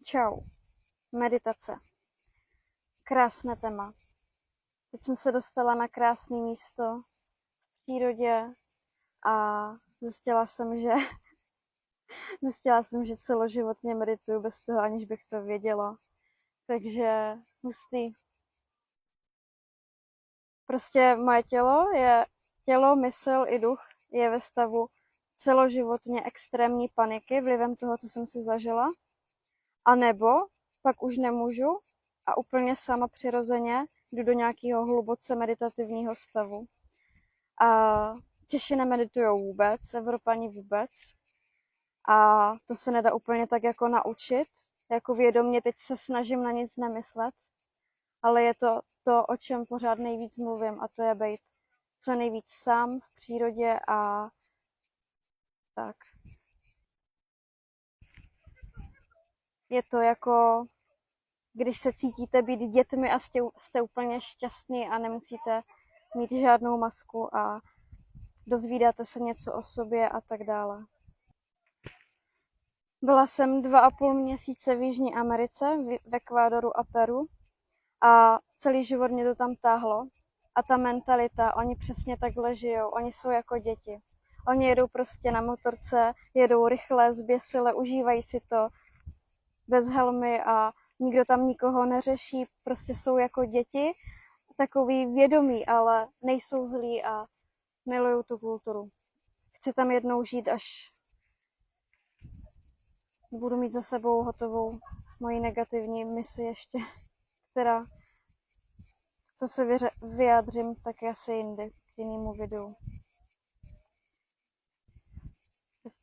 Čau. Meditace. Krásné téma. Teď jsem se dostala na krásné místo v přírodě a zjistila jsem, že celoživotně medituju bez toho, aniž bych to věděla. Takže hustý. Prostě moje tělo, mysl i duch je ve stavu celoživotně extrémní paniky vlivem toho, co jsem si zažila. A nebo pak už nemůžu a úplně sama přirozeně jdu do nějakého hluboce meditativního stavu. A Češi nemeditujou vůbec, Evropani vůbec. A to se nedá úplně tak jako naučit. Jako vědomě teď se snažím na nic nemyslet, ale je to, o čem pořád nejvíc mluvím, a to je být co nejvíc sám v přírodě a tak. Je to jako, když se cítíte být dětmi a jste úplně šťastný a nemusíte mít žádnou masku a dozvídáte se něco o sobě a tak dále. Byla jsem 2,5 měsíce v Jižní Americe, v Ekvádoru a Peru a celý život mě to tam táhlo. A ta mentalita, oni přesně takhle žijou, oni jsou jako děti. Oni jedou prostě na motorce, jedou rychle, zběsile, užívají si to bez helmy a nikdo tam nikoho neřeší, prostě jsou jako děti, takový vědomí, ale nejsou zlí a milují tu kulturu. Chci tam jednou žít, až budu mít za sebou hotovou moji negativní misi ještě, která to se vyjádřím taky asi jindy, k jinému videu.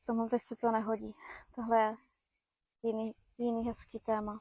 Tomu teď se to nehodí. Tohle je jiný hezký téma.